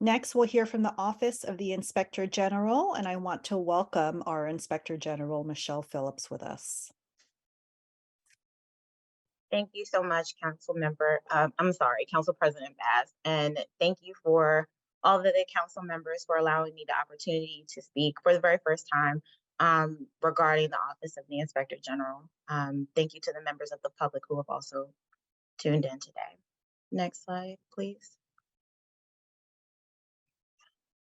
Next, we'll hear from the Office of the Inspector General, and I want to welcome our Inspector General, Michelle Phillips, with us. Thank you so much, Council President Bass, and thank you for all of the council members for allowing me the opportunity to speak for the very first time regarding the Office of the Inspector General. Thank you to the members of the public who have also tuned in today. Next slide, please.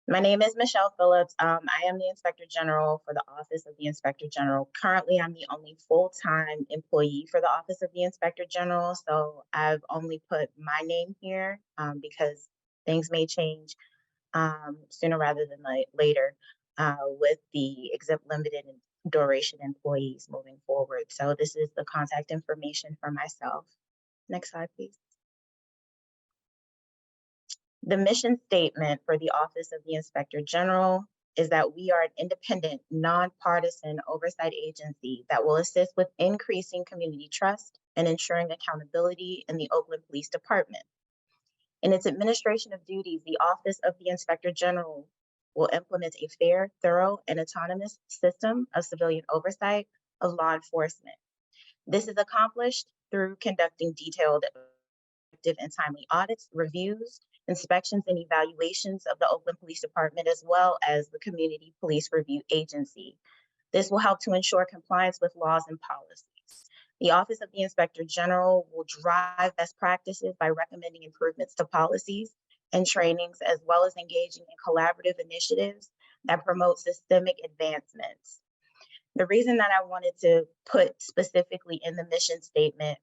My name is Michelle Phillips. I am the Inspector General for the Office of the Inspector General. Currently, I'm the only full-time employee for the Office of the Inspector General, so I've only put my name here because things may change sooner rather than later with the exempt limited duration employees moving forward. So this is the contact information for myself. Next slide, please. The mission statement for the Office of the Inspector General is that we are an independent, nonpartisan oversight agency that will assist with increasing community trust and ensuring accountability in the Oakland Police Department. In its administration of duties, the Office of the Inspector General will implement a fair, thorough, and autonomous system of civilian oversight of law enforcement. This is accomplished through conducting detailed, effective, and timely audits, reviews, inspections, and evaluations of the Oakland Police Department, as well as the Community Police Review Agency. This will help to ensure compliance with laws and policies. The Office of the Inspector General will drive best practices by recommending improvements to policies and trainings, as well as engaging in collaborative initiatives that promote systemic advancements. The reason that I wanted to put specifically in the mission statement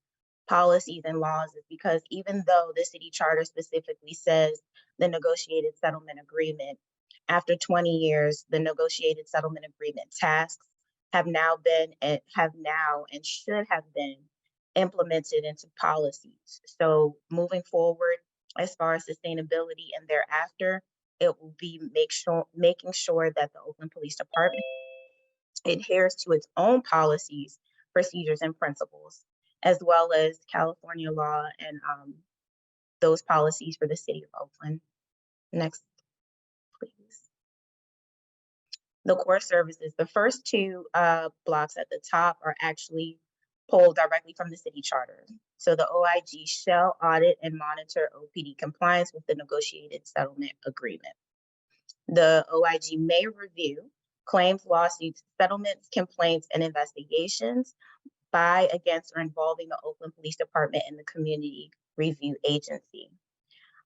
policies and laws is because even though the city charter specifically says the negotiated settlement agreement, after 20 years, the negotiated settlement agreement tasks have now and should have been implemented into policies. So moving forward, as far as sustainability and thereafter, it will be making sure that the Oakland Police Department adheres to its own policies, procedures, and principles, as well as California law and those policies for the city of Oakland. Next, please. The core services, the first two blocks at the top are actually pulled directly from the city charter. So the OIG shall audit and monitor OPD compliance with the negotiated settlement agreement. The OIG may review claims, lawsuits, settlements, complaints, and investigations by, against, or involving the Oakland Police Department and the Community Review Agency.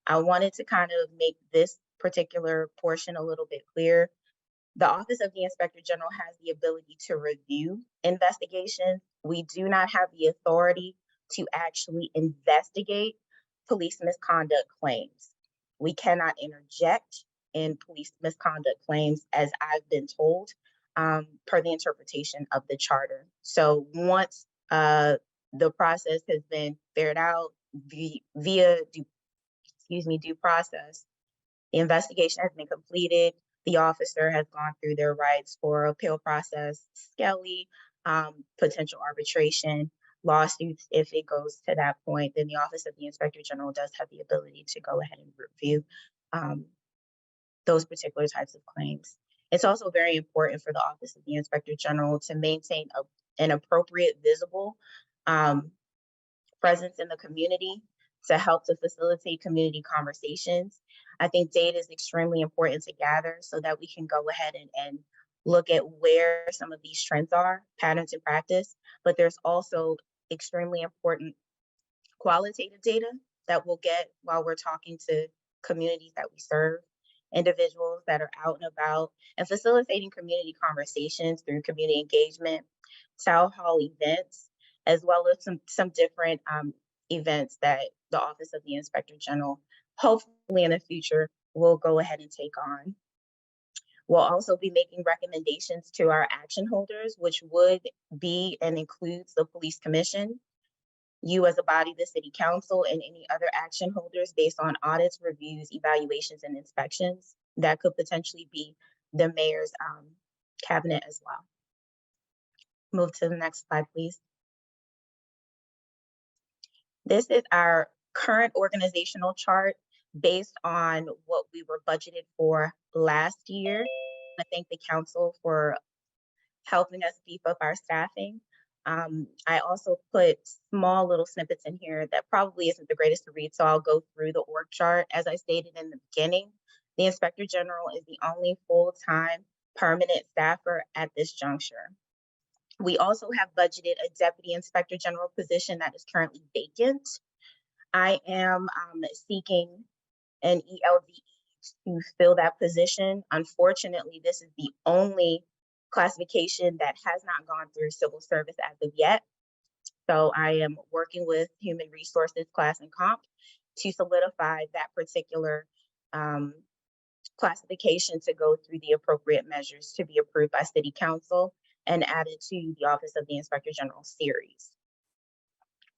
I wanted to kind of make this particular portion a little bit clear. The Office of the Inspector General has the ability to review investigations. We do not have the authority to actually investigate police misconduct claims. We cannot interject in police misconduct claims, as I've been told, per the interpretation of the charter. So once the process has been ferreted out via due process, the investigation has been completed, the officer has gone through their rights for appeal process, SCELI, potential arbitration, lawsuits. If it goes to that point, then the Office of the Inspector General does have the ability to go ahead and review those particular types of claims. It's also very important for the Office of the Inspector General to maintain an appropriate, visible presence in the community to help to facilitate community conversations. I think data is extremely important to gather so that we can go ahead and look at where some of these trends are, patterns in practice, but there's also extremely important qualitative data that we'll get while we're talking to communities that we serve, individuals that are out and about, and facilitating community conversations through community engagement, town hall events, as well as some different events that the Office of the Inspector General, hopefully in the future, will go ahead and take on. We'll also be making recommendations to our action holders, which would be and includes the Police Commission, you as a body, the City Council, and any other action holders based on audits, reviews, evaluations, and inspections. That could potentially be the mayor's cabinet as well. Move to the next slide, please. This is our current organizational chart. based on what we were budgeted for last year. I thank the council for helping us beef up our staffing. I also put small little snippets in here that probably isn't the greatest to read, so I'll go through the org chart. As I stated in the beginning, the Inspector General is the only full-time permanent staffer at this juncture. We also have budgeted a Deputy Inspector General position that is currently vacant. I am seeking an ELDE to fill that position. Unfortunately, this is the only classification that has not gone through civil service as of yet. So I am working with Human Resources, Class and Comp to solidify that particular classification to go through the appropriate measures to be approved by City Council and added to the Office of the Inspector General series.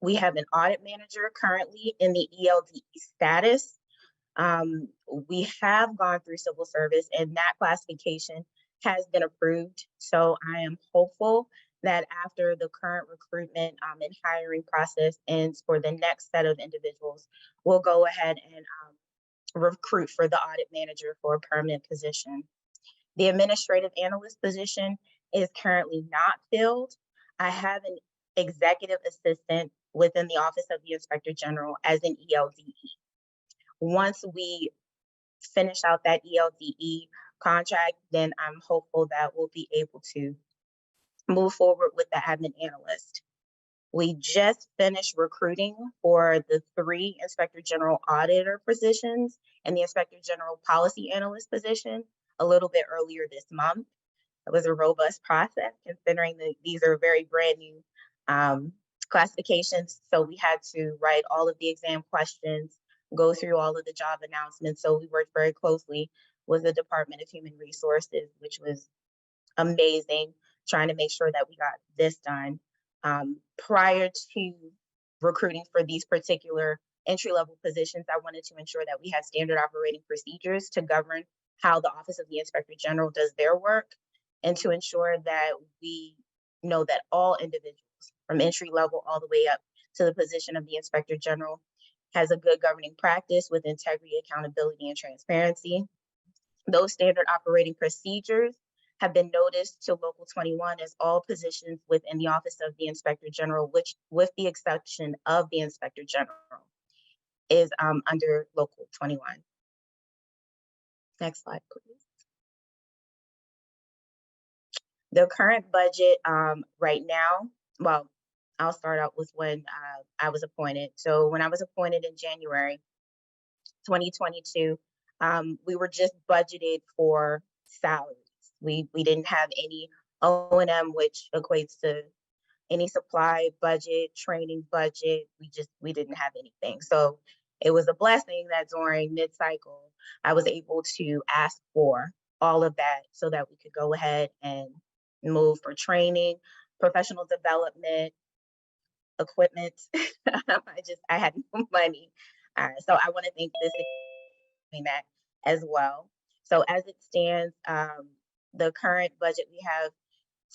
We have an audit manager currently in the ELDE status. We have gone through civil service and that classification has been approved. So I am hopeful that after the current recruitment and hiring process ends for the next set of individuals, we'll go ahead and recruit for the audit manager for a permanent position. The administrative analyst position is currently not filled. I have an executive assistant within the Office of the Inspector General as an ELDE. Once we finish out that ELDE contract, then I'm hopeful that we'll be able to move forward with the admin analyst. We just finished recruiting for the 3 Inspector General auditor positions and the Inspector General policy analyst position a little bit earlier this month. It was a robust process considering that these are very brand new classifications. So we had to write all of the exam questions, go through all of the job announcements. So we worked very closely with the Department of Human Resources, which was amazing, trying to make sure that we got this done. Prior to recruiting for these particular entry-level positions, I wanted to ensure that we had standard operating procedures to govern how the Office of the Inspector General does their work and to ensure that we know that all individuals from entry level all the way up to the position of the Inspector General has a good governing practice with integrity, accountability, and transparency. Those standard operating procedures have been noticed to Local 21 as all positions within the Office of the Inspector General, which with the exception of the Inspector General, is under Local 21. Next slide, please. The current budget right now, well, I'll start out with when I was appointed. So when I was appointed in January 2022, we were just budgeted for salaries. We didn't have any O&M, which equates to any supply budget, training budget. We didn't have anything. So it was a blessing that during mid-cycle, I was able to ask for all of that so that we could go ahead and move for training, professional development, equipment. I had no money. So I want to thank this doing that as well. So as it stands, the current budget we have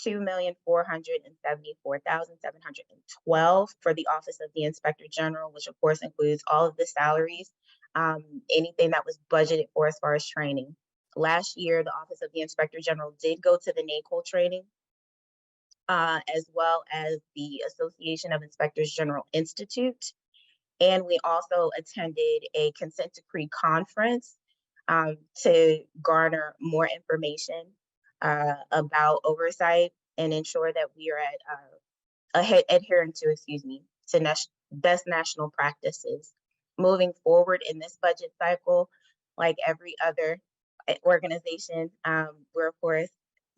$2,474,712 for the Office of the Inspector General, which of course includes all of the salaries, anything that was budgeted for as far as training. Last year, the Office of the Inspector General did go to the NACOL training, as well as the Association of Inspectors General Institute. And we also attended a consent decree conference to garner more information about oversight and ensure that we are adhering to, best national practices. Moving forward in this budget cycle, like every other organization, we're of course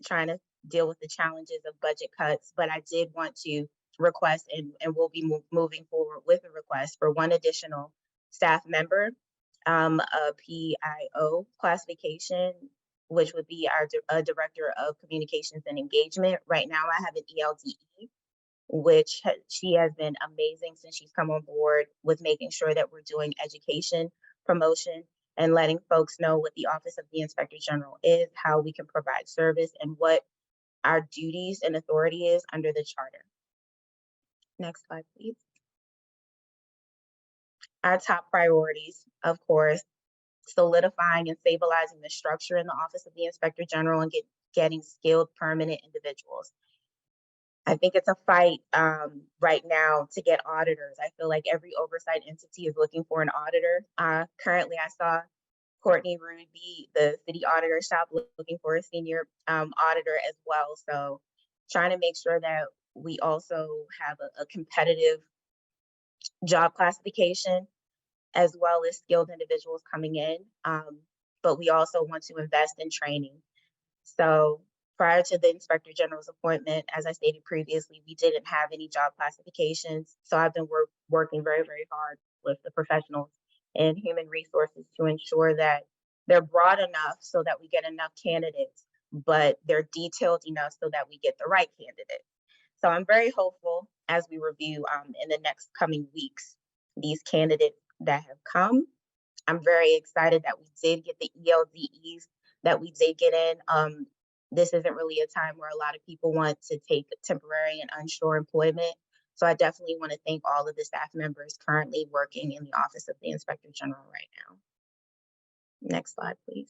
trying to deal with the challenges of budget cuts, but I did want to request and we'll be moving forward with a request for one additional staff member, a PIO classification, which would be our Director of Communications and Engagement. Right now I have an ELDE, which she has been amazing since she's come on board with making sure that we're doing education, promotion, and letting folks know what the Office of the Inspector General is, how we can provide service, and what our duties and authority is under the charter. Next slide, please. Our top priorities, of course, solidifying and stabilizing the structure in the Office of the Inspector General and getting skilled permanent individuals. I think it's a fight right now to get auditors. I feel like every oversight entity is looking for an auditor. Currently, I saw Courtney Ruby, the city auditor shop, looking for a senior auditor as well. So trying to make sure that we also have a competitive job classification as well as skilled individuals coming in. But we also want to invest in training. So prior to the Inspector General's appointment, as I stated previously, we didn't have any job classifications. So I've been working very, very hard with the professionals in human resources to ensure that they're broad enough so that we get enough candidates, but they're detailed enough so that we get the right candidate. So I'm very hopeful as we review in the next coming weeks these candidates that have come. I'm very excited that we did get the ELDEs, that we did get in. This isn't really a time where a lot of people want to take temporary and unsure employment. So I definitely want to thank all of the staff members currently working in the Office of the Inspector General right now. Next slide, please.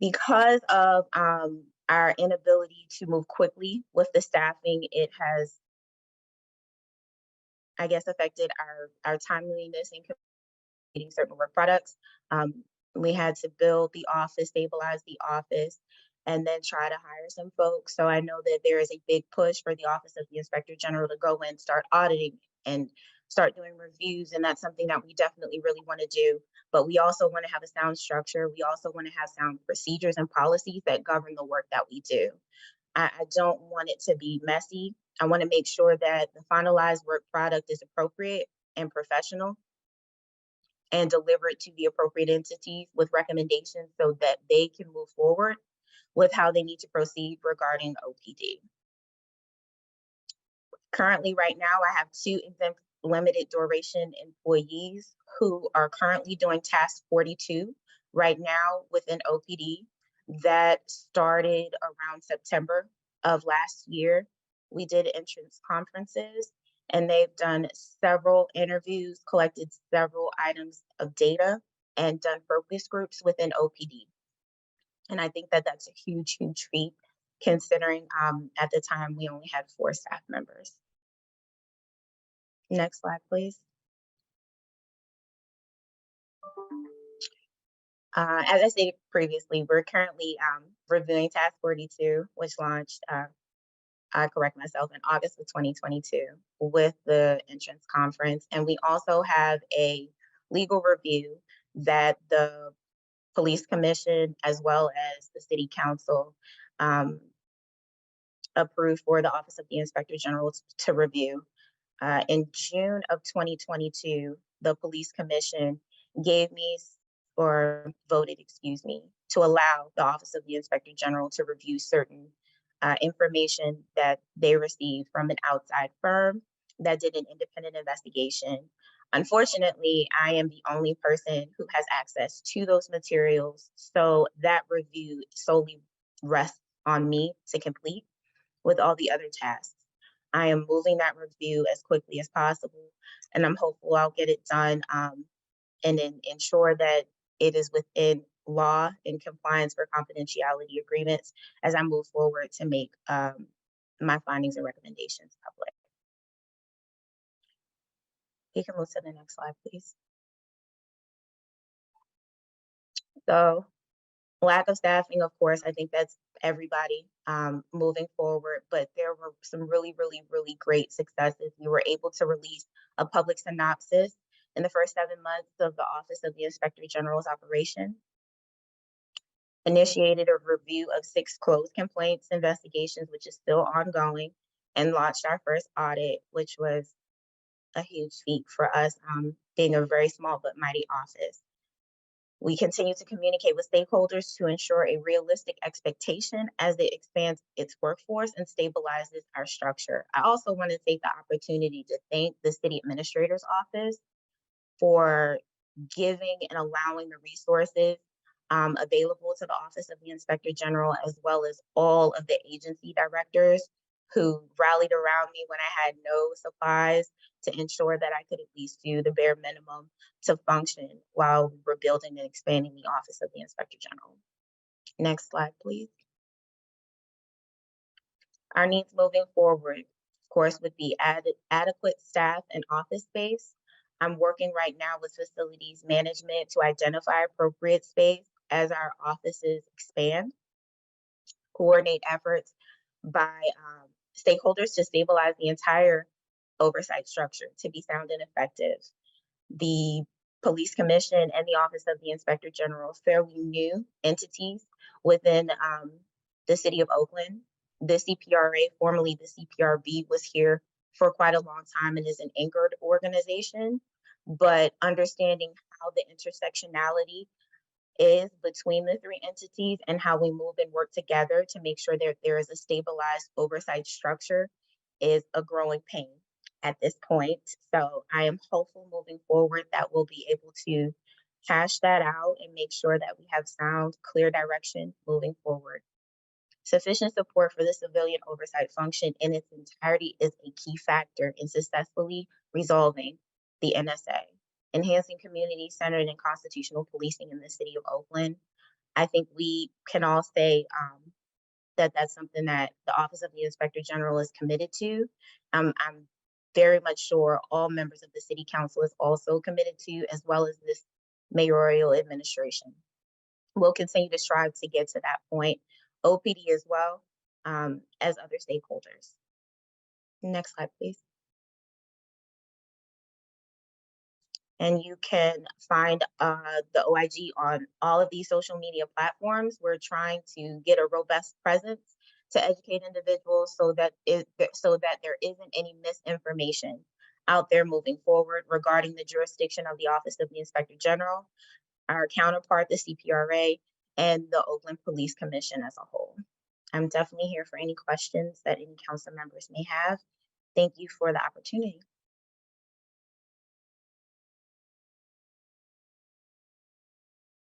Because of our inability to move quickly with the staffing, it has, I guess, affected our timeliness in completing certain work products. We had to build the office, stabilize the office, and then try to hire some folks. So I know that there is a big push for the Office of the Inspector General to go and start auditing and start doing reviews. And that's something that we definitely really want to do. But we also want to have a sound structure. We also want to have sound procedures and policies that govern the work that we do. I don't want it to be messy. I want to make sure that the finalized work product is appropriate and professional, and deliver it to the appropriate entities with recommendations so that they can move forward with how they need to proceed regarding OPD. Currently, right now, I have 2 exempt limited duration employees who are currently doing task 42 right now within OPD that started around September of last year. We did entrance conferences and they've done several interviews, collected several items of data, and done focus groups within OPD. And I think that that's a huge, huge feat considering at the time we only had 4 staff members. Next slide, please. As I stated previously, we're currently reviewing Task 42, which launched, I correct myself, in August of 2022 with the entrance conference. And we also have a legal review that the Police Commission, as well as the City Council, approved for the Office of the Inspector General to review. In June of 2022, the Police Commission gave me, or voted, excuse me, to allow the Office of the Inspector General to review certain information that they received from an outside firm that did an independent investigation. Unfortunately, I am the only person who has access to those materials, so that review solely rests on me to complete with all the other tasks. I am moving that review as quickly as possible, and I'm hopeful I'll get it done and then ensure that it is within law and compliance for confidentiality agreements as I move forward to make my findings and recommendations public. You can move to the next slide, please. So, lack of staffing, of course, I think that's everybody moving forward, but there were some really, really, really great successes. We were able to release a public synopsis in the first 7 months of the Office of the Inspector General's operation, initiated a review of 6 closed complaints investigations, which is still ongoing, and launched our first audit, which was a huge feat for us, being a very small but mighty office. We continue to communicate with stakeholders to ensure a realistic expectation as it expands its workforce and stabilizes our structure. I also want to take the opportunity to thank the City Administrator's Office for giving and allowing the resources available to the Office of the Inspector General, as well as all of the agency directors who rallied around me when I had no supplies to ensure that I could at least do the bare minimum to function while we were building and expanding the Office of the Inspector General. Next slide, please. Our needs moving forward, of course, would be adequate staff and office space. I'm working right now with facilities management to identify appropriate space as our offices expand, coordinate efforts by stakeholders to stabilize the entire oversight structure to be sound and effective. The Police Commission and the Office of the Inspector General, fairly new entities within the city of Oakland. The CPRA, formerly the CPRB, was here for quite a long time and is an anchored organization. But understanding how the intersectionality is between the three entities and how we move and work together to make sure that there is a stabilized oversight structure is a growing pain at this point. So I am hopeful moving forward that we'll be able to hash that out and make sure that we have sound, clear direction moving forward. Sufficient support for the civilian oversight function in its entirety is a key factor in successfully resolving the NSA. Enhancing community-centered and constitutional policing in the city of Oakland. I think we can all say that that's something that the Office of the Inspector General is committed to. I'm very much sure all members of the City Council is also committed to, as well as this mayoral administration. We'll continue to strive to get to that point, OPD as well as other stakeholders. Next slide, please. And you can find the OIG on all of these social media platforms. We're trying to get a robust presence to educate individuals so that there isn't any misinformation out there moving forward regarding the jurisdiction of the Office of the Inspector General, our counterpart, the CPRA, and the Oakland Police Commission as a whole. I'm definitely here for any questions that any council members may have. Thank you for the opportunity.